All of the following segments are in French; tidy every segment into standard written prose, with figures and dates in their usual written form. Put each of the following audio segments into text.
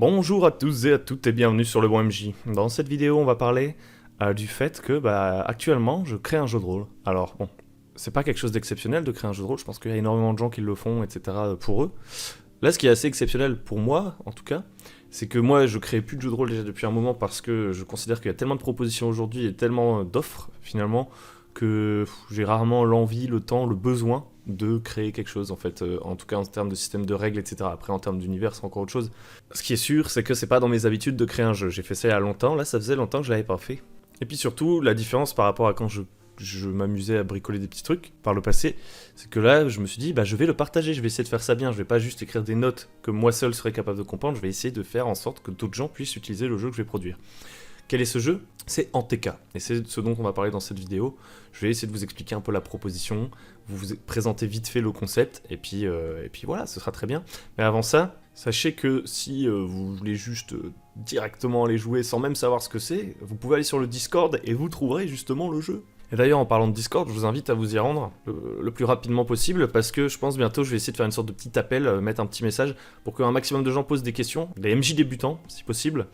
Bonjour à tous et à toutes et bienvenue sur le bon MJ. Dans cette vidéo, on va parler du fait que actuellement, je crée un jeu de rôle. Alors bon, c'est pas quelque chose d'exceptionnel de créer un jeu de rôle, je pense qu'il y a énormément de gens qui le font, etc. pour eux. Là, ce qui est assez exceptionnel pour moi, en tout cas, c'est que moi, je crée plus de jeux de rôle déjà depuis un moment parce que je considère qu'il y a tellement de propositions aujourd'hui et tellement d'offres, finalement, que j'ai rarement l'envie, le temps, le besoin de créer quelque chose, en fait, en tout cas en termes de système de règles, etc. Après, en termes d'univers, c'est encore autre chose. Ce qui est sûr, c'est que c'est pas dans mes habitudes de créer un jeu. J'ai fait ça il y a longtemps, là, ça faisait longtemps que je l'avais pas fait. Et puis surtout, la différence par rapport à quand je m'amusais à bricoler des petits trucs par le passé, c'est que là, je me suis dit, je vais le partager, je vais essayer de faire ça bien, je vais pas juste écrire des notes que moi seul serais capable de comprendre, je vais essayer de faire en sorte que d'autres gens puissent utiliser le jeu que je vais produire. Quel est ce jeu? C'est Anteka, et c'est ce dont on va parler dans cette vidéo. Je vais essayer de vous expliquer un peu la proposition, vous présenter vite fait le concept, et puis voilà, ce sera très bien. Mais avant ça, sachez que si vous voulez juste directement aller jouer sans même savoir ce que c'est, vous pouvez aller sur le Discord et vous trouverez justement le jeu. Et d'ailleurs, en parlant de Discord, je vous invite à vous y rendre le plus rapidement possible, parce que je pense bientôt je vais essayer de faire une sorte de petit appel, mettre un petit message, pour qu'un maximum de gens posent des questions, des MJ débutants, si possible,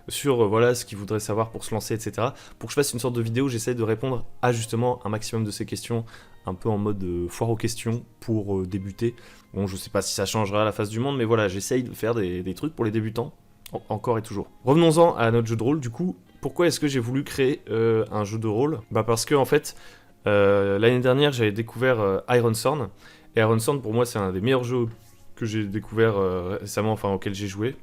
sur voilà ce qu'ils voudraient savoir pour se lancer, etc. Pour que je fasse une sorte de vidéo, j'essaie de répondre à justement un maximum de ces questions, un peu en mode foire aux questions pour débuter. Bon, je sais pas si ça changera la face du monde, mais voilà, j'essaye de faire des trucs pour les débutants, encore et toujours. Revenons-en à notre jeu de rôle, du coup, pourquoi est-ce que j'ai voulu créer un jeu de rôle? Parce que en fait, l'année dernière, j'avais découvert Ironsorn, et Ironsorn pour moi c'est un des meilleurs jeux que j'ai découvert récemment, enfin auquel j'ai joué.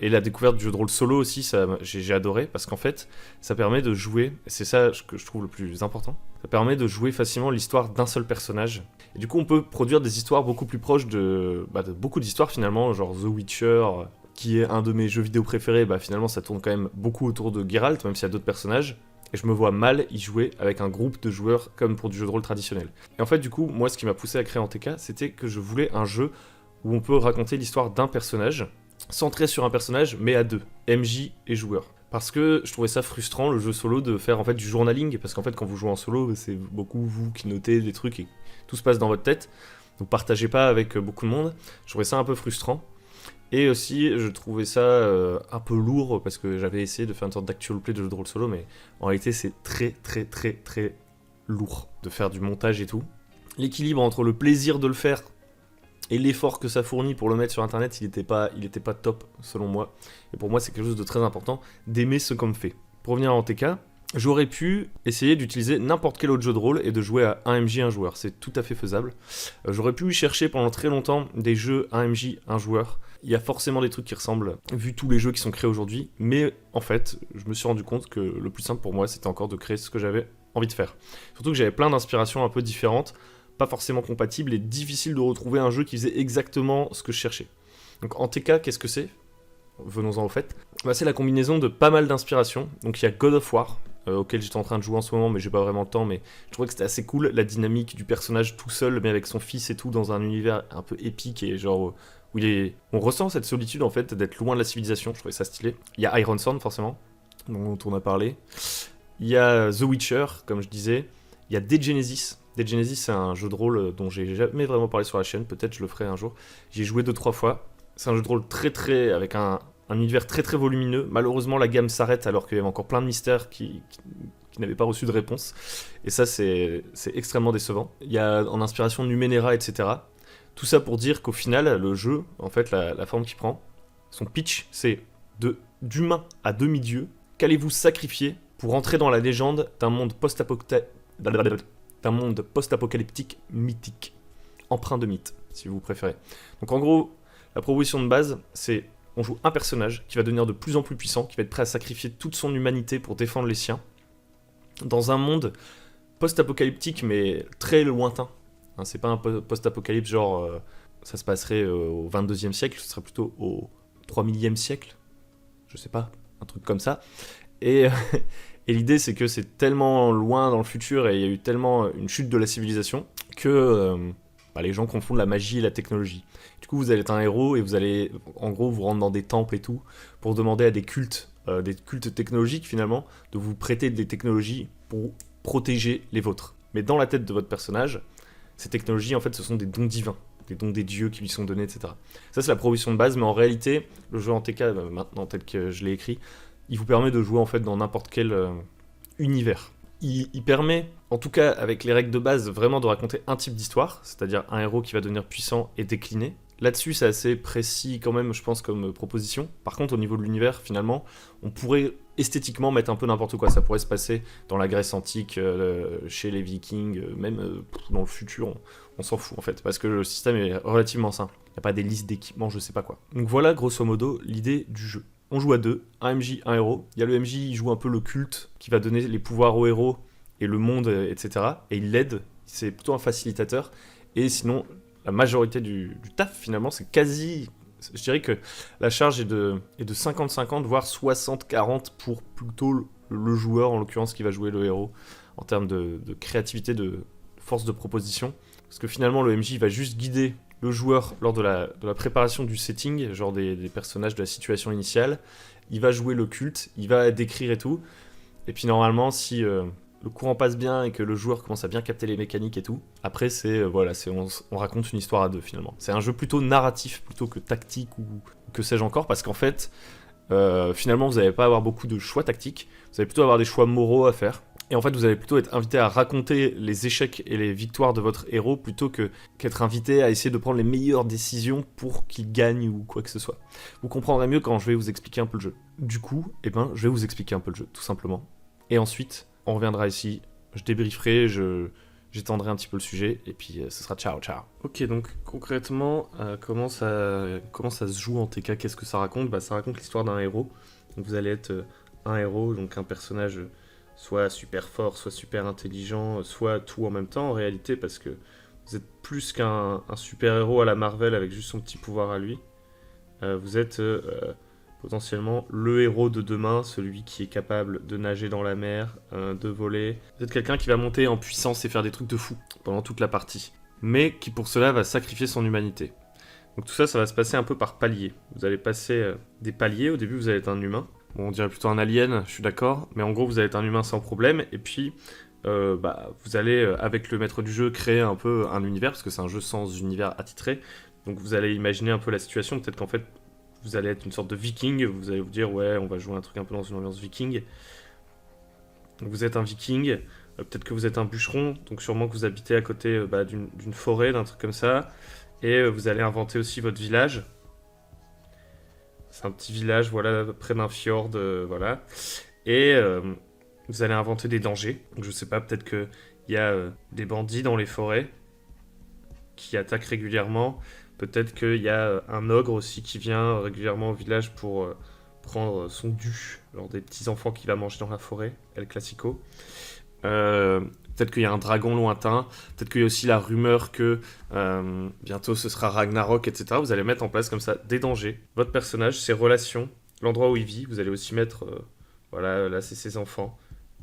Et la découverte du jeu de rôle solo aussi, j'ai adoré, parce qu'en fait, ça permet de jouer, et c'est ça que je trouve le plus important, ça permet de jouer facilement l'histoire d'un seul personnage. Et du coup, on peut produire des histoires beaucoup plus proches de beaucoup d'histoires finalement, genre The Witcher, qui est un de mes jeux vidéo préférés, finalement ça tourne quand même beaucoup autour de Geralt, même s'il y a d'autres personnages. Et je me vois mal y jouer avec un groupe de joueurs comme pour du jeu de rôle traditionnel. Et en fait, du coup, moi, ce qui m'a poussé à créer Anteka, c'était que je voulais un jeu où on peut raconter l'histoire d'un personnage, centré sur un personnage, mais à deux, MJ et joueur. Parce que je trouvais ça frustrant, le jeu solo, de faire en fait du journaling, parce qu'en fait, quand vous jouez en solo, c'est beaucoup vous qui notez des trucs et tout se passe dans votre tête. Vous partagez pas avec beaucoup de monde. Je trouvais ça un peu frustrant. Et aussi, je trouvais ça un peu lourd, parce que j'avais essayé de faire une sorte d'actual play de jeu de rôle solo, mais en réalité, c'est très lourd de faire du montage et tout. L'équilibre entre le plaisir de le faire et l'effort que ça fournit pour le mettre sur internet, il était pas top selon moi. Et pour moi, c'est quelque chose de très important d'aimer ce qu'on me fait. Pour revenir à Anteka, j'aurais pu essayer d'utiliser n'importe quel autre jeu de rôle et de jouer à un MJ, un joueur. C'est tout à fait faisable. J'aurais pu chercher pendant très longtemps des jeux un MJ, un joueur. Il y a forcément des trucs qui ressemblent, vu tous les jeux qui sont créés aujourd'hui. Mais en fait, je me suis rendu compte que le plus simple pour moi, c'était encore de créer ce que j'avais envie de faire. Surtout que j'avais plein d'inspirations un peu différentes, pas forcément compatible et difficile de retrouver un jeu qui faisait exactement ce que je cherchais. Donc Anteka, qu'est-ce que c'est? Venons-en au fait. C'est la combinaison de pas mal d'inspirations. Donc il y a God of War, auquel j'étais en train de jouer en ce moment, mais j'ai pas vraiment le temps, mais je trouvais que c'était assez cool, la dynamique du personnage tout seul, mais avec son fils et tout, dans un univers un peu épique et genre où on ressent cette solitude en fait, d'être loin de la civilisation, je trouvais ça stylé. Il y a Ironsorn forcément, dont on a parlé. Il y a The Witcher, comme je disais. Il y a Dead Genesis. Dead Genesis, c'est un jeu de rôle dont j'ai jamais vraiment parlé sur la chaîne, peut-être je le ferai un jour. J'y ai joué 2-3 fois. C'est un jeu de rôle avec un univers très volumineux. Malheureusement, la gamme s'arrête alors qu'il y avait encore plein de mystères qui n'avaient pas reçu de réponse. Et ça, c'est extrêmement décevant. Il y a en inspiration Numenera, etc. Tout ça pour dire qu'au final, le jeu, en fait, la forme qu'il prend, son pitch, c'est d'humain à demi-dieu. Qu'allez-vous sacrifier pour entrer dans la légende d'un monde post-apocalyptique mythique, empreint de mythe, si vous préférez. Donc en gros, la proposition de base, c'est on joue un personnage qui va devenir de plus en plus puissant, qui va être prêt à sacrifier toute son humanité pour défendre les siens, dans un monde post-apocalyptique mais très lointain. C'est pas un post-apocalypse genre ça se passerait au 22e siècle, ce serait plutôt au 3000e siècle, je sais pas, un truc comme ça. Et l'idée, c'est que c'est tellement loin dans le futur et il y a eu tellement une chute de la civilisation que les gens confondent la magie et la technologie. Du coup, vous allez être un héros et vous allez, en gros, vous rendre dans des temples et tout pour demander à des cultes technologiques finalement, de vous prêter des technologies pour protéger les vôtres. Mais dans la tête de votre personnage, ces technologies, en fait, ce sont des dons divins. des dons des dieux qui lui sont donnés, etc. Ça, c'est la proposition de base, mais en réalité, le jeu en TK, maintenant, tel que je l'ai écrit, il vous permet de jouer en fait dans n'importe quel univers. Il permet, en tout cas avec les règles de base, vraiment de raconter un type d'histoire, c'est-à-dire un héros qui va devenir puissant et décliner. Là-dessus, c'est assez précis quand même, je pense, comme proposition. Par contre, au niveau de l'univers, finalement, on pourrait esthétiquement mettre un peu n'importe quoi. Ça pourrait se passer dans la Grèce antique, chez les Vikings, même dans le futur, on s'en fout en fait, parce que le système est relativement simple. Il n'y a pas des listes d'équipements, je sais pas quoi. Donc voilà, grosso modo, l'idée du jeu. On joue à deux, un MJ, un héros. Il y a le MJ, il joue un peu le culte, qui va donner les pouvoirs au héros et le monde, etc. Et il l'aide, c'est plutôt un facilitateur. Et sinon, la majorité du taf, finalement, c'est quasi... Je dirais que la charge est de 50-50, voire 60-40 pour plutôt le joueur, en l'occurrence, qui va jouer le héros, en termes de créativité, de force de proposition. Parce que finalement, le MJ va juste guider le joueur lors de la préparation du setting, genre des personnages de la situation initiale. Il va jouer le culte, il va décrire et tout. Et puis normalement, si le courant passe bien et que le joueur commence à bien capter les mécaniques et tout, après on raconte une histoire à deux finalement. C'est un jeu plutôt narratif plutôt que tactique ou que sais-je encore, parce qu'en fait, finalement vous n'allez pas avoir beaucoup de choix tactiques, vous allez plutôt avoir des choix moraux à faire. Et en fait, vous allez plutôt être invité à raconter les échecs et les victoires de votre héros plutôt qu'être invité à essayer de prendre les meilleures décisions pour qu'il gagne ou quoi que ce soit. Vous comprendrez mieux quand je vais vous expliquer un peu le jeu. Du coup, je vais vous expliquer un peu le jeu, tout simplement. Et ensuite, on reviendra ici, je débrieferai, j'étendrai un petit peu le sujet, et puis ce sera ciao. Ok, donc concrètement, comment ça se joue en TK, qu'est-ce que ça raconte ? Ça raconte l'histoire d'un héros. Donc vous allez être un héros, donc un personnage... soit super fort, soit super intelligent, soit tout en même temps en réalité, parce que vous êtes plus qu'un super-héros à la Marvel avec juste son petit pouvoir à lui. Vous êtes potentiellement le héros de demain, celui qui est capable de nager dans la mer, de voler. Vous êtes quelqu'un qui va monter en puissance et faire des trucs de fou pendant toute la partie, mais qui pour cela va sacrifier son humanité. Donc tout ça, ça va se passer un peu par paliers. Vous allez passer des paliers, au début vous allez être un humain. Bon, on dirait plutôt un alien, je suis d'accord, mais en gros, vous allez être un humain sans problème, et puis vous allez, avec le maître du jeu, créer un peu un univers, parce que c'est un jeu sans univers attitré, donc vous allez imaginer un peu la situation, peut-être qu'en fait, vous allez être une sorte de viking, vous allez vous dire, ouais, on va jouer un truc un peu dans une ambiance viking. Donc vous êtes un viking, peut-être que vous êtes un bûcheron, donc sûrement que vous habitez à côté d'une forêt, d'un truc comme ça, et vous allez inventer aussi votre village. C'est un petit village, voilà, près d'un fjord, voilà. Et vous allez inventer des dangers. Donc je sais pas, peut-être qu'il y a des bandits dans les forêts qui attaquent régulièrement. Peut-être qu'il y a un ogre aussi qui vient régulièrement au village pour prendre son dû. Genre des petits enfants qu'il va manger dans la forêt, El Classico. Peut-être qu'il y a un dragon lointain, peut-être qu'il y a aussi la rumeur que bientôt ce sera Ragnarok, etc. Vous allez mettre en place comme ça des dangers, votre personnage, ses relations, l'endroit où il vit. Vous allez aussi mettre, voilà, là c'est ses enfants.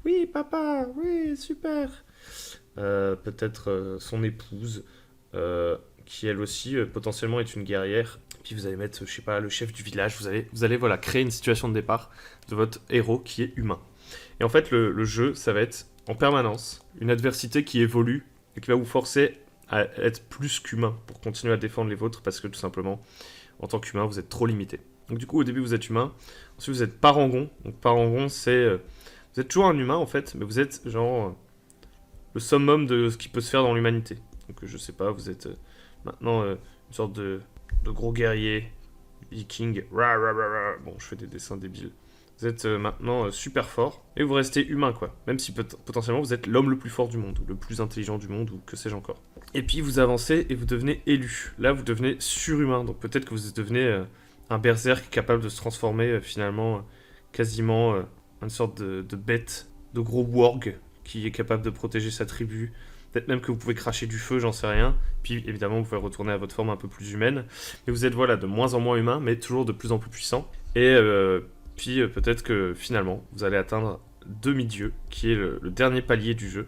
Oui, papa, oui, super. Peut-être son épouse, qui elle aussi potentiellement est une guerrière. Puis vous allez mettre, je sais pas, le chef du village. Vous allez voilà, créer une situation de départ de votre héros qui est humain. Et en fait, le jeu, ça va être en permanence une adversité qui évolue et qui va vous forcer à être plus qu'humain pour continuer à défendre les vôtres, parce que tout simplement, en tant qu'humain, vous êtes trop limité. Donc du coup, au début, vous êtes humain. Ensuite, vous êtes parangon. Donc parangon, c'est... vous êtes toujours un humain, en fait, mais vous êtes genre le summum de ce qui peut se faire dans l'humanité. Donc je sais pas, vous êtes maintenant une sorte de gros guerrier, viking. Bon, je fais des dessins débiles. Vous êtes maintenant super fort, et vous restez humain, quoi. Même si potentiellement vous êtes l'homme le plus fort du monde, ou le plus intelligent du monde, ou que sais-je encore. Et puis vous avancez et vous devenez élu. Là, vous devenez surhumain, donc peut-être que vous devenez un berserk capable de se transformer finalement quasiment une sorte de bête, de gros warg, qui est capable de protéger sa tribu. Peut-être même que vous pouvez cracher du feu, j'en sais rien. Puis évidemment, vous pouvez retourner à votre forme un peu plus humaine. Et vous êtes voilà, de moins en moins humain, mais toujours de plus en plus puissant. Et... puis peut-être que finalement, vous allez atteindre demi-dieu, qui est le dernier palier du jeu.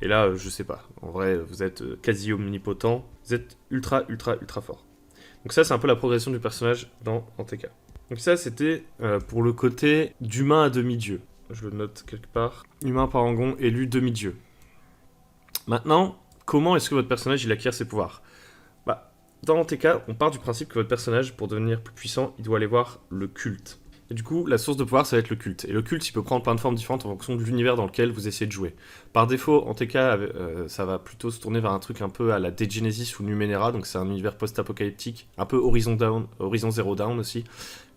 Et là, je sais pas. En vrai, vous êtes quasi omnipotent. Vous êtes ultra fort. Donc ça, c'est un peu la progression du personnage en TK. Donc ça, c'était pour le côté d'humain à demi-dieu. Je le note quelque part. Humain parangon, élu demi-dieu. Maintenant, comment est-ce que votre personnage il acquiert ses pouvoirs? Bah, dans TK, on part du principe que votre personnage, pour devenir plus puissant, il doit aller voir le culte. Et du coup, la source de pouvoir, ça va être le culte. Et le culte, il peut prendre plein de formes différentes en fonction de l'univers dans lequel vous essayez de jouer. Par défaut, en TK, ça va plutôt se tourner vers un truc un peu à la Degenesis ou Numenera, donc c'est un univers post-apocalyptique, un peu Horizon Zero Dawn aussi.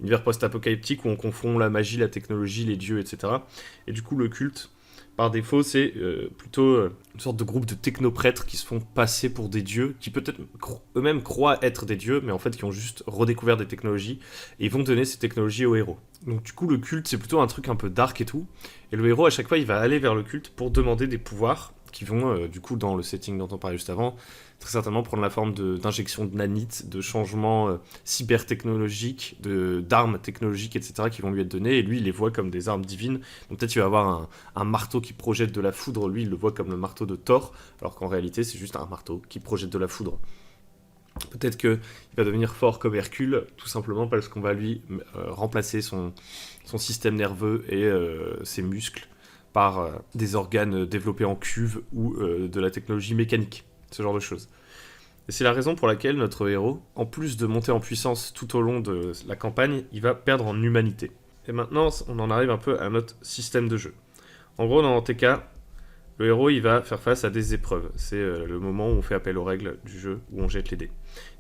Univers post-apocalyptique où on confond la magie, la technologie, les dieux, etc. Et du coup, le culte, par défaut, c'est plutôt une sorte de groupe de technoprêtres qui se font passer pour des dieux, qui peut-être eux-mêmes croient être des dieux, mais en fait qui ont juste redécouvert des technologies, et ils vont donner ces technologies aux héros. Donc du coup, le culte, c'est plutôt un truc un peu dark et tout, et le héros, à chaque fois, il va aller vers le culte pour demander des pouvoirs, qui vont, du coup, dans le setting dont on parlait juste avant, très certainement prendre la forme d'injections de nanites, de changements cybertechnologiques, d'armes technologiques, etc., qui vont lui être données, et lui, il les voit comme des armes divines. Donc peut-être il va avoir un marteau qui projette de la foudre, lui, il le voit comme le marteau de Thor, alors qu'en réalité, c'est juste un marteau qui projette de la foudre. Peut-être qu'il va devenir fort comme Hercule, tout simplement parce qu'on va lui remplacer son système nerveux et ses muscles par des organes développés en cuve ou de la technologie mécanique, ce genre de choses. Et c'est la raison pour laquelle notre héros, en plus de monter en puissance tout au long de la campagne, il va perdre en humanité. Et maintenant, on en arrive un peu à notre système de jeu. En gros, dans TK, le héros, il va faire face à des épreuves. C'est le moment où on fait appel aux règles du jeu, où on jette les dés.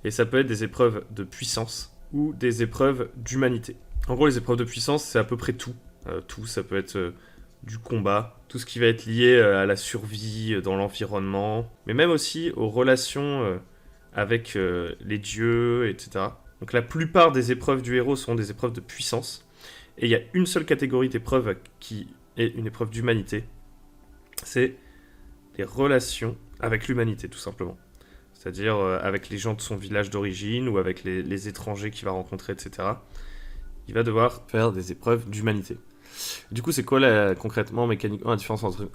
Et ça peut être des épreuves de puissance ou des épreuves d'humanité. En gros, les épreuves de puissance, c'est à peu près tout. Tout, ça peut être du combat, tout ce qui va être lié à la survie dans l'environnement, mais même aussi aux relations avec les dieux, etc. Donc la plupart des épreuves du héros sont des épreuves de puissance. Et il y a une seule catégorie d'épreuves qui est une épreuve d'humanité. C'est les relations avec l'humanité, tout simplement. C'est-à-dire avec les gens de son village d'origine ou avec les étrangers qu'il va rencontrer, etc. Il va devoir faire des épreuves d'humanité. Du coup, c'est quoi concrètement, mécaniquement, la différence entre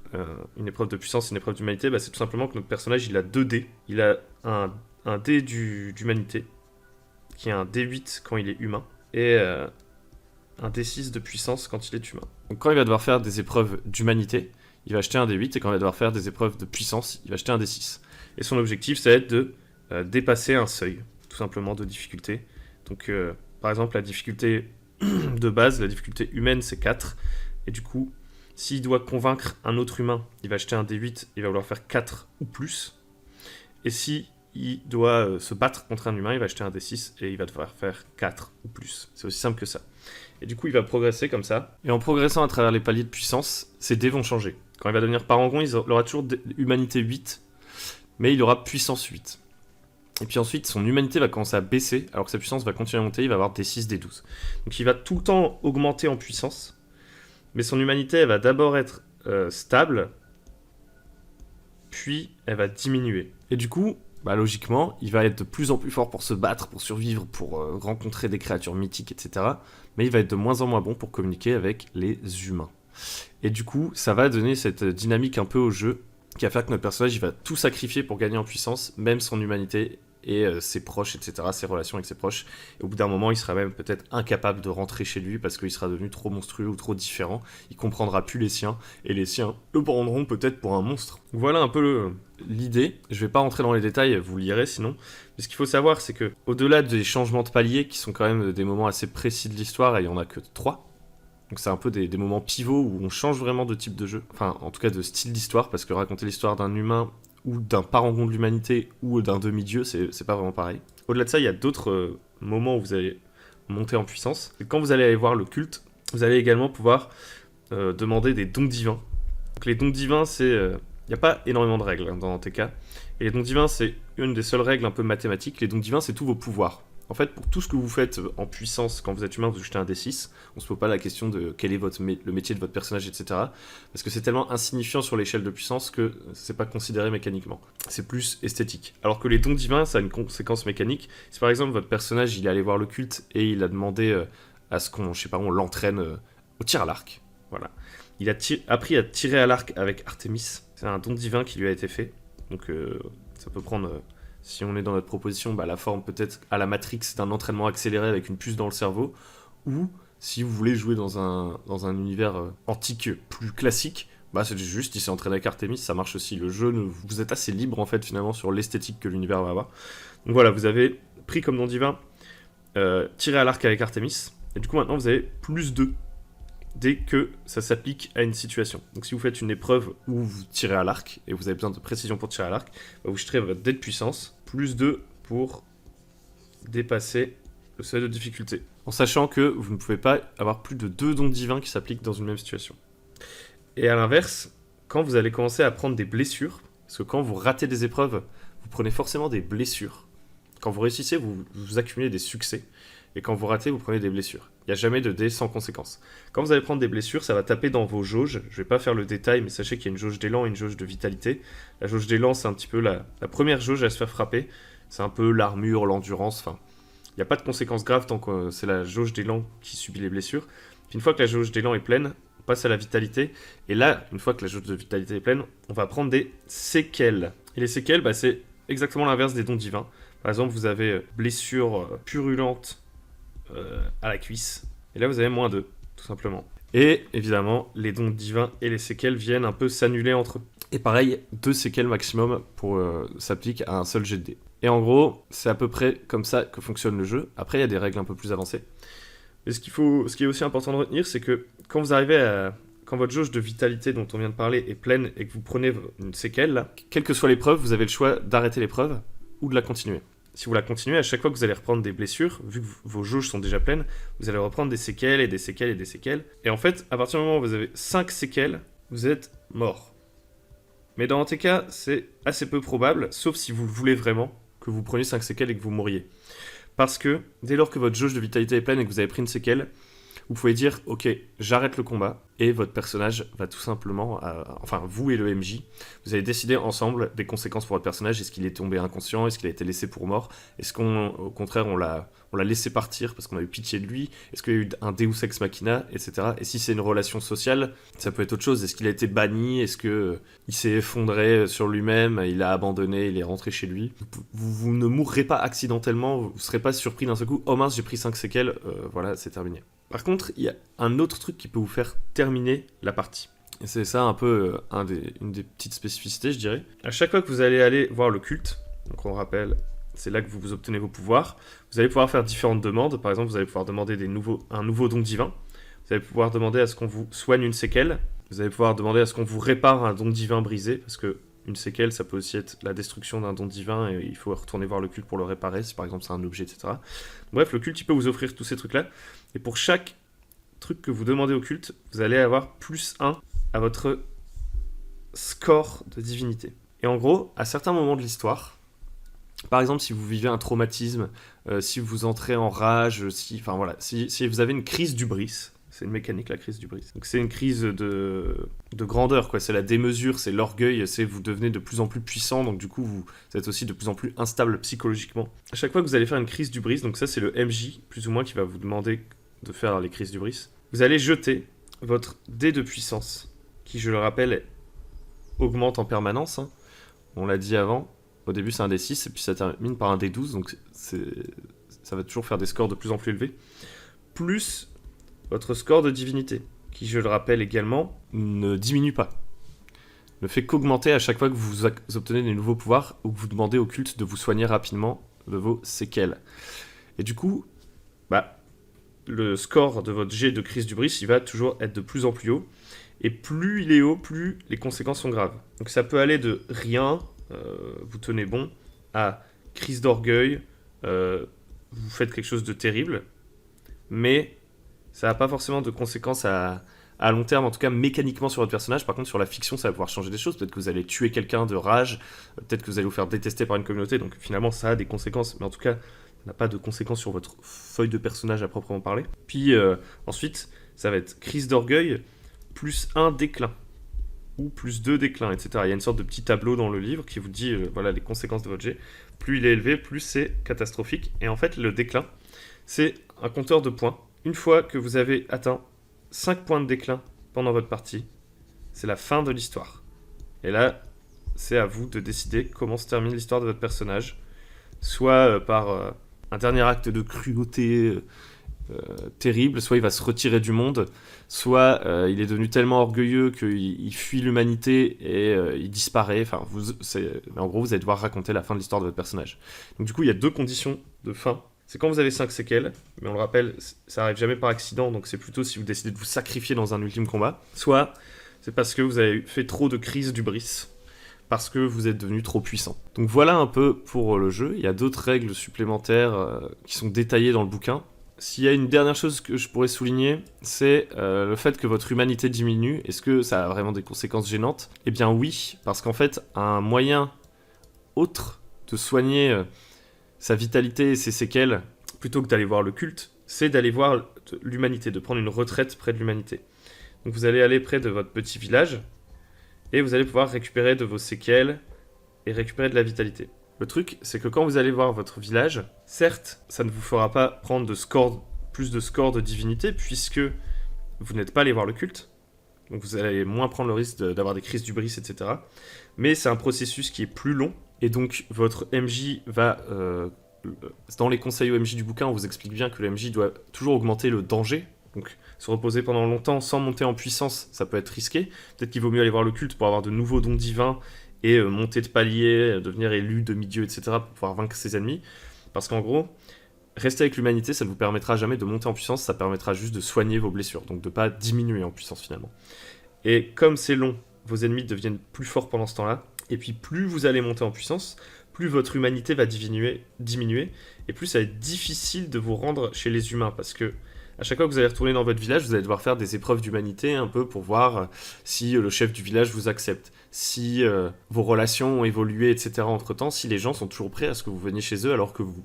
une épreuve de puissance et une épreuve d'humanité? C'est tout simplement que notre personnage, il a 2 dés. Il a un dé d'humanité, qui est un D8 quand il est humain, et un D6 de puissance quand il est humain. Donc quand il va devoir faire des épreuves d'humanité, il va acheter un D8, et quand il va devoir faire des épreuves de puissance, il va acheter un D6. Et son objectif, ça va être de dépasser un seuil, tout simplement, de difficulté. Donc, par exemple, la difficulté de base, la difficulté humaine, c'est 4. Et du coup, s'il doit convaincre un autre humain, il va acheter un D8, il va vouloir faire 4 ou plus. Et si il doit se battre contre un humain, il va acheter un D6 et il va devoir faire 4 ou plus. C'est aussi simple que ça. Et du coup, il va progresser comme ça. Et en progressant à travers les paliers de puissance, ses dés vont changer. Quand il va devenir parangon, il aura toujours humanité 8, mais il aura puissance 8. Et puis ensuite, son humanité va commencer à baisser, alors que sa puissance va continuer à monter, il va avoir des 6, des 12. Donc il va tout le temps augmenter en puissance, mais son humanité, elle va d'abord être stable, puis elle va diminuer. Et du coup, logiquement, il va être de plus en plus fort pour se battre, pour survivre, pour rencontrer des créatures mythiques, etc. Mais il va être de moins en moins bon pour communiquer avec les humains. Et du coup, ça va donner cette dynamique un peu au jeu, qui va faire que notre personnage, il va tout sacrifier pour gagner en puissance, même son humanité et ses proches, etc., ses relations avec ses proches. Et au bout d'un moment, il sera même peut-être incapable de rentrer chez lui parce qu'il sera devenu trop monstrueux ou trop différent. Il comprendra plus les siens, et les siens le prendront peut-être pour un monstre. Voilà un peu l'idée. Je vais pas rentrer dans les détails, vous lirez sinon. Mais ce qu'il faut savoir, c'est que au-delà des changements de paliers, qui sont quand même des moments assez précis de l'histoire, et il y en a que 3, donc c'est un peu des moments pivots où on change vraiment de type de jeu, enfin en tout cas de style d'histoire, parce que raconter l'histoire d'un humain ou d'un parangon de l'humanité ou d'un demi-dieu, c'est pas vraiment pareil. Au-delà de ça, il y a d'autres moments où vous allez monter en puissance. Et quand vous allez aller voir le culte, vous allez également pouvoir demander des dons divins. Donc les dons divins, il n'y a pas énormément de règles dans TK. Et les dons divins, c'est une des seules règles un peu mathématiques. Les dons divins, c'est tous vos pouvoirs. En fait, pour tout ce que vous faites en puissance quand vous êtes humain, vous jetez un D6. On se pose pas la question de quel est le métier de votre personnage, etc. Parce que c'est tellement insignifiant sur l'échelle de puissance que c'est pas considéré mécaniquement. C'est plus esthétique. Alors que les dons divins, ça a une conséquence mécanique. Si par exemple votre personnage, il est allé voir le culte et il a demandé à ce qu'on, on l'entraîne au tir à l'arc. Voilà. Il a appris à tirer à l'arc avec Artemis. C'est un don divin qui lui a été fait. Donc ça peut prendre... si on est dans notre proposition, la forme peut-être à la Matrix d'un entraînement accéléré avec une puce dans le cerveau, ou si vous voulez jouer dans un univers antique plus classique, Bah c'est juste, il s'est entraîné avec Artemis, ça marche aussi. Le jeu, vous êtes assez libre en fait finalement sur l'esthétique que l'univers va avoir. Donc voilà, vous avez pris comme nom divin, tiré à l'arc avec Artemis, et du coup maintenant vous avez plus 2 dès que ça s'applique à une situation. Donc si vous faites une épreuve où vous tirez à l'arc, et vous avez besoin de précision pour tirer à l'arc, bah, vous jeterez votre dé de puissance, plus 2 pour dépasser le seuil de difficulté. En sachant que vous ne pouvez pas avoir plus de 2 dons divins qui s'appliquent dans une même situation. Et à l'inverse, quand vous allez commencer à prendre des blessures, parce que quand vous ratez des épreuves, vous prenez forcément des blessures. Quand vous réussissez, vous accumulez des succès. Et quand vous ratez, vous prenez des blessures. Il n'y a jamais de dés sans conséquence. Quand vous allez prendre des blessures, ça va taper dans vos jauges. Je ne vais pas faire le détail, mais sachez qu'il y a une jauge d'élan et une jauge de vitalité. La jauge d'élan, c'est un petit peu la première jauge à se faire frapper. C'est un peu l'armure, l'endurance, enfin... Il n'y a pas de conséquences graves tant que c'est la jauge d'élan qui subit les blessures. Puis une fois que la jauge d'élan est pleine, on passe à la vitalité. Et là, une fois que la jauge de vitalité est pleine, on va prendre des séquelles. Et les séquelles, bah, c'est exactement l'inverse des dons divins. Par exemple, vous avez blessure purulente à la cuisse. Et là, vous avez moins 2, tout simplement. Et évidemment, les dons divins et les séquelles viennent un peu s'annuler entre eux. Et pareil, 2 séquelles maximum pour s'appliquer à un seul jet de dés. Et en gros, c'est à peu près comme ça que fonctionne le jeu. Après, il y a des règles un peu plus avancées. Mais ce qui est aussi important de retenir, c'est que quand vous arrivez à... Quand votre jauge de vitalité dont on vient de parler est pleine et que vous prenez une séquelle, là, quelle que soit l'épreuve, vous avez le choix d'arrêter l'épreuve ou de la continuer. Si vous la continuez, à chaque fois que vous allez reprendre des blessures, vu que vos jauges sont déjà pleines, vous allez reprendre des séquelles et des séquelles et des séquelles. Et en fait, à partir du moment où vous avez 5 séquelles, vous êtes mort. Mais dans tes cas, c'est assez peu probable, sauf si vous le voulez vraiment, que vous preniez 5 séquelles et que vous mouriez. Parce que dès lors que votre jauge de vitalité est pleine et que vous avez pris une séquelle, vous pouvez dire « Ok, j'arrête le combat » et votre personnage va tout simplement... enfin, vous et le MJ, vous allez décider ensemble des conséquences pour votre personnage. Est-ce qu'il est tombé inconscient? Est-ce qu'il a été laissé pour mort? Est-ce qu'au contraire, on l'a laissé partir parce qu'on a eu pitié de lui? Est-ce qu'il y a eu un Deus Ex Machina, etc. Et si c'est une relation sociale, ça peut être autre chose. Est-ce qu'il a été banni? Est-ce qu'il s'est effondré sur lui-même? Il a abandonné, il est rentré chez lui? Vous ne mourrez pas accidentellement, vous ne serez pas surpris d'un seul coup. Oh mince, j'ai pris 5 séquelles, voilà, c'est terminé. Par contre, il y a un autre truc qui peut vous faire terminer la partie. Et c'est ça un peu une des petites spécificités, je dirais. À chaque fois que vous allez aller voir le culte, donc on rappelle, c'est là que vous obtenez vos pouvoirs, vous allez pouvoir faire différentes demandes. Par exemple, vous allez pouvoir demander un nouveau don divin. Vous allez pouvoir demander à ce qu'on vous soigne une séquelle. Vous allez pouvoir demander à ce qu'on vous répare un don divin brisé, parce que une séquelle, ça peut aussi être la destruction d'un don divin, et il faut retourner voir le culte pour le réparer, si par exemple c'est un objet, etc. Bref, le culte, il peut vous offrir tous ces trucs-là. Et pour chaque truc que vous demandez au culte, vous allez avoir plus 1 à votre score de divinité. Et en gros, à certains moments de l'histoire, par exemple, si vous vivez un traumatisme, si vous entrez en rage, si vous avez une crise d'hubris, c'est une mécanique, la crise d'hubris. Donc c'est une crise de grandeur, quoi. C'est la démesure, c'est l'orgueil, c'est vous devenez de plus en plus puissant, donc du coup vous êtes aussi de plus en plus instable psychologiquement. À chaque fois que vous allez faire une crise d'hubris, donc ça c'est le MJ, plus ou moins, qui va vous demander de faire les crises d'hubris, vous allez jeter votre dé de puissance, qui, je le rappelle, augmente en permanence. Hein. On l'a dit avant, au début c'est un D6, et puis ça termine par un D12, donc ça va toujours faire des scores de plus en plus élevés. Plus votre score de divinité, qui, je le rappelle également, ne diminue pas. Ne fait qu'augmenter à chaque fois que vous obtenez des nouveaux pouvoirs ou que vous demandez au culte de vous soigner rapidement de vos séquelles. Et du coup, le score de votre jet de crise d'hubris, il va toujours être de plus en plus haut. Et plus il est haut, plus les conséquences sont graves. Donc ça peut aller de rien, vous tenez bon, à crise d'orgueil, vous faites quelque chose de terrible, mais ça n'a pas forcément de conséquences à long terme, en tout cas mécaniquement sur votre personnage. Par contre, sur la fiction, ça va pouvoir changer des choses. Peut-être que vous allez tuer quelqu'un de rage, peut-être que vous allez vous faire détester par une communauté, donc finalement ça a des conséquences, mais en tout cas, ça n'a pas de conséquences sur votre feuille de personnage à proprement parler. Puis ensuite, ça va être crise d'orgueil, plus 1 déclin, ou plus 2 déclins, etc. Il y a une sorte de petit tableau dans le livre qui vous dit voilà, les conséquences de votre jet. Plus il est élevé, plus c'est catastrophique. Et en fait, le déclin, c'est un compteur de points. Une fois que vous avez atteint 5 points de déclin pendant votre partie, c'est la fin de l'histoire. Et là, c'est à vous de décider comment se termine l'histoire de votre personnage. Soit par un dernier acte de cruauté terrible, soit il va se retirer du monde, soit il est devenu tellement orgueilleux qu'il fuit l'humanité et il disparaît. Enfin, en gros, vous allez devoir raconter la fin de l'histoire de votre personnage. Donc du coup, il y a 2 conditions de fin. C'est quand vous avez 5 séquelles, mais on le rappelle, ça arrive jamais par accident, donc c'est plutôt si vous décidez de vous sacrifier dans un ultime combat. Soit c'est parce que vous avez fait trop de crises d'hubris, parce que vous êtes devenu trop puissant. Donc voilà un peu pour le jeu. Il y a d'autres règles supplémentaires qui sont détaillées dans le bouquin. S'il y a une dernière chose que je pourrais souligner, c'est le fait que votre humanité diminue. Est-ce que ça a vraiment des conséquences gênantes ? Eh bien oui, parce qu'en fait, un moyen autre de soigner sa vitalité et ses séquelles, plutôt que d'aller voir le culte, c'est d'aller voir l'humanité, de prendre une retraite près de l'humanité. Donc vous allez aller près de votre petit village, et vous allez pouvoir récupérer de vos séquelles et récupérer de la vitalité. Le truc, c'est que quand vous allez voir votre village, certes, ça ne vous fera pas prendre plus de score de divinité, puisque vous n'êtes pas allé voir le culte, donc vous allez moins prendre le risque d'avoir des crises d'hubris, etc. Mais c'est un processus qui est plus long, et donc votre MJ va... dans les conseils au MJ du bouquin, on vous explique bien que le MJ doit toujours augmenter le danger. Donc se reposer pendant longtemps sans monter en puissance, ça peut être risqué. Peut-être qu'il vaut mieux aller voir le culte pour avoir de nouveaux dons divins et monter de palier, devenir élu, demi-dieu, etc. pour pouvoir vaincre ses ennemis. Parce qu'en gros, rester avec l'humanité, ça ne vous permettra jamais de monter en puissance, ça permettra juste de soigner vos blessures, donc de ne pas diminuer en puissance finalement. Et comme c'est long, vos ennemis deviennent plus forts pendant ce temps-là, et puis plus vous allez monter en puissance, plus votre humanité va diminuer, et plus ça va être difficile de vous rendre chez les humains, parce que à chaque fois que vous allez retourner dans votre village, vous allez devoir faire des épreuves d'humanité un peu pour voir si le chef du village vous accepte, si vos relations ont évolué, etc. entre-temps, si les gens sont toujours prêts à ce que vous veniez chez eux alors que vous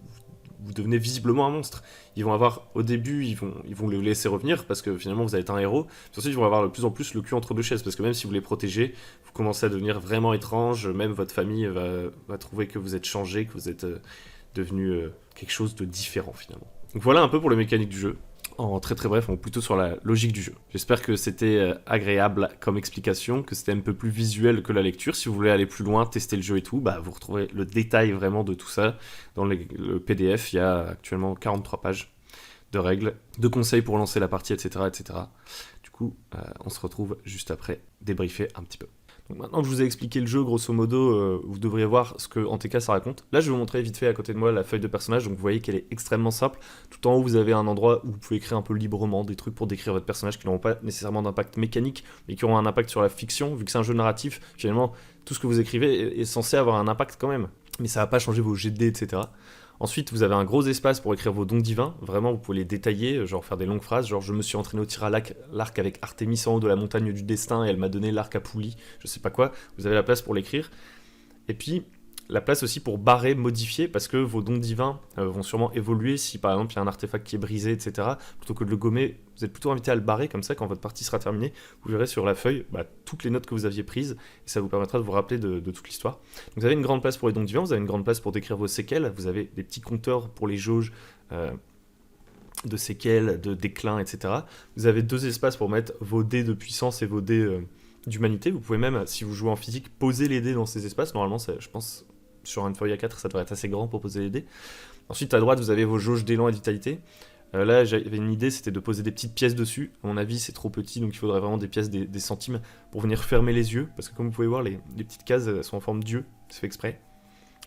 devenez visiblement un monstre. Ils vont avoir, au début, ils vont le laisser revenir parce que finalement vous êtes un héros, puis ensuite ils vont avoir de plus en plus le cul entre deux chaises, parce que même si vous les protégez, vous commencez à devenir vraiment étrange, même votre famille va trouver que vous êtes changé, que vous êtes devenu quelque chose de différent finalement. Donc voilà un peu pour les mécaniques du jeu. En très très bref, on est plutôt sur la logique du jeu. J'espère que c'était agréable comme explication, que c'était un peu plus visuel que la lecture. Si vous voulez aller plus loin, tester le jeu et tout, bah, vous retrouvez le détail vraiment de tout ça dans le PDF. Il y a actuellement 43 pages de règles, de conseils pour lancer la partie, etc. etc. Du coup, on se retrouve juste après débriefer un petit peu. Donc maintenant que je vous ai expliqué le jeu, grosso modo, vous devriez voir ce que en TK ça raconte. Là, je vais vous montrer vite fait à côté de moi la feuille de personnage, donc vous voyez qu'elle est extrêmement simple. Tout en haut, vous avez un endroit où vous pouvez écrire un peu librement des trucs pour décrire votre personnage qui n'auront pas nécessairement d'impact mécanique, mais qui auront un impact sur la fiction. Vu que c'est un jeu narratif, finalement, tout ce que vous écrivez est censé avoir un impact quand même. Mais ça va pas changer vos jets de dés, etc. Ensuite, vous avez un gros espace pour écrire vos dons divins. Vraiment, vous pouvez les détailler, genre faire des longues phrases, genre je me suis entraîné au tir à l'arc avec Artémis en haut de la montagne du destin et elle m'a donné l'arc à Pouli, je sais pas quoi. Vous avez la place pour l'écrire. Et puis, la place aussi pour barrer, modifier, parce que vos dons divins vont sûrement évoluer. Si par exemple il y a un artefact qui est brisé, etc., plutôt que de le gommer, vous êtes plutôt invité à le barrer, comme ça quand votre partie sera terminée, vous verrez sur la feuille toutes les notes que vous aviez prises, et ça vous permettra de vous rappeler de toute l'histoire. Donc vous avez une grande place pour les dons divins, vous avez une grande place pour décrire vos séquelles, vous avez des petits compteurs pour les jauges de séquelles, de déclin, etc. Vous avez 2 espaces pour mettre vos dés de puissance et vos dés d'humanité. Vous pouvez même, si vous jouez en physique, poser les dés dans ces espaces. Normalement, je pense... Sur une feuille A4, ça devrait être assez grand pour poser les dés. Ensuite, à droite, vous avez vos jauges d'élan et de vitalité. Là, j'avais une idée, c'était de poser des petites pièces dessus. À mon avis, c'est trop petit, donc il faudrait vraiment des pièces, des centimes, pour venir fermer les yeux. Parce que comme vous pouvez voir, les petites cases sont en forme d'yeux. C'est fait exprès.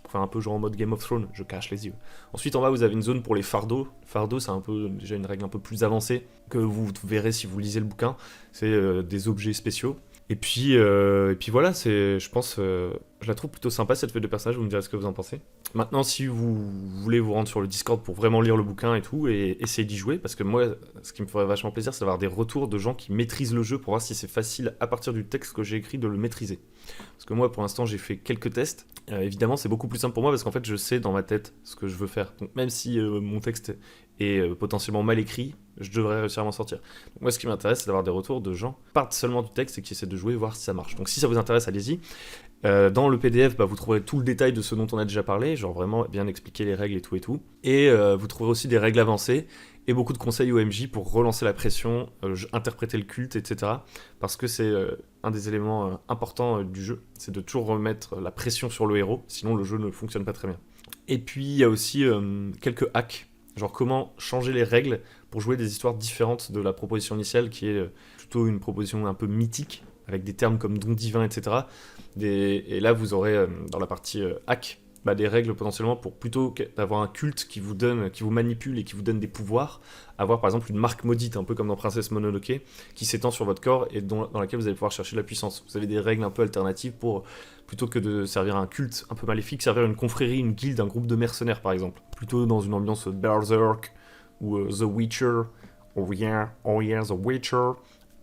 Pour faire un peu genre en mode Game of Thrones, je cache les yeux. Ensuite, en bas, vous avez une zone pour les fardeaux. Fardeau, c'est déjà une règle un peu plus avancée que vous verrez si vous lisez le bouquin. C'est des objets spéciaux. Et puis voilà, je pense, je la trouve plutôt sympa cette feuille de personnage, vous me direz ce que vous en pensez. Maintenant, si vous voulez vous rendre sur le Discord pour vraiment lire le bouquin et tout, et essayer d'y jouer, parce que moi, ce qui me ferait vachement plaisir, c'est d'avoir des retours de gens qui maîtrisent le jeu pour voir si c'est facile, à partir du texte que j'ai écrit, de le maîtriser. Parce que moi, pour l'instant, j'ai fait quelques tests. Évidemment, c'est beaucoup plus simple pour moi, parce qu'en fait, je sais dans ma tête ce que je veux faire. Donc même si mon texte est potentiellement mal écrit, je devrais réussir à m'en sortir. Donc moi, ce qui m'intéresse, c'est d'avoir des retours de gens qui partent seulement du texte et qui essaient de jouer, voir si ça marche. Donc si ça vous intéresse, allez-y. Dans le PDF, vous trouverez tout le détail de ce dont on a déjà parlé, genre vraiment bien expliquer les règles et tout et tout. Et vous trouverez aussi des règles avancées et beaucoup de conseils au MJ pour relancer la pression, interpréter le culte, etc. Parce que c'est un des éléments importants du jeu, c'est de toujours remettre la pression sur le héros, sinon le jeu ne fonctionne pas très bien. Et puis il y a aussi quelques hacks Genre comment changer les règles pour jouer des histoires différentes de la proposition initiale qui est plutôt une proposition un peu mythique, avec des termes comme don divin, etc. Et là, vous aurez dans la partie hack des règles potentiellement pour plutôt d'avoir un culte qui vous donne, qui vous manipule et qui vous donne des pouvoirs, avoir par exemple une marque maudite, un peu comme dans Princesse Mononoke, qui s'étend sur votre corps et dans laquelle vous allez pouvoir chercher la puissance. Vous avez des règles un peu alternatives pour, plutôt que de servir à un culte un peu maléfique, servir à une confrérie, une guilde, un groupe de mercenaires par exemple. Plutôt dans une ambiance Berserk ou The Witcher, oh yeah, The Witcher.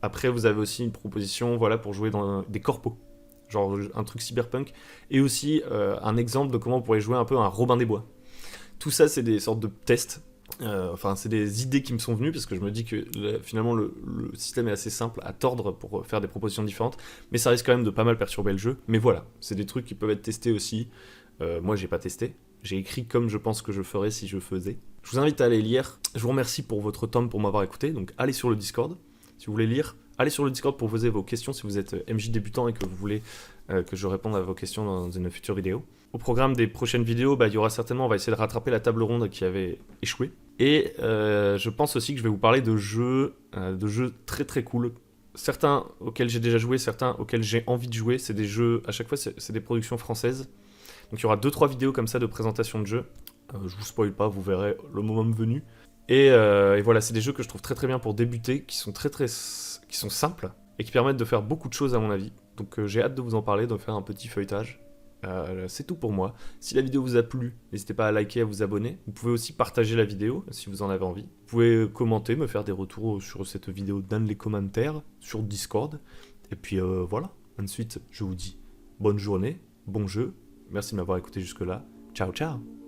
Après, vous avez aussi une proposition voilà, pour jouer dans des corpos. Genre un truc cyberpunk, et aussi un exemple de comment on pourrait jouer un peu un Robin des Bois. Tout ça, c'est des sortes de tests, enfin, c'est des idées qui me sont venues, parce que je me dis que finalement, le système est assez simple à tordre pour faire des propositions différentes, mais ça risque quand même de pas mal perturber le jeu. Mais voilà, c'est des trucs qui peuvent être testés aussi. Moi, j'ai pas testé. J'ai écrit comme je pense que je ferais si je faisais. Je vous invite à aller lire. Je vous remercie pour votre temps, pour m'avoir écouté, donc allez sur le Discord, si vous voulez lire. Allez sur le Discord pour poser vos questions si vous êtes MJ débutant et que vous voulez que je réponde à vos questions dans une future vidéo. Au programme des prochaines vidéos, il y aura certainement, on va essayer de rattraper la table ronde qui avait échoué. Et je pense aussi que je vais vous parler de jeux très très cool. Certains auxquels j'ai déjà joué, certains auxquels j'ai envie de jouer. C'est des jeux, à chaque fois, c'est des productions françaises. Donc il y aura 2-3 vidéos comme ça de présentation de jeux. Je vous spoil pas, vous verrez le moment venu. Et voilà, c'est des jeux que je trouve très très bien pour débuter, qui sont qui sont simples et qui permettent de faire beaucoup de choses à mon avis. Donc j'ai hâte de vous en parler, de faire un petit feuilletage. C'est tout pour moi. Si la vidéo vous a plu, n'hésitez pas à liker, à vous abonner. Vous pouvez aussi partager la vidéo si vous en avez envie. Vous pouvez commenter, me faire des retours sur cette vidéo dans les commentaires, sur Discord. Et puis voilà. Ensuite, je vous dis bonne journée, bon jeu. Merci de m'avoir écouté jusque-là. Ciao, ciao!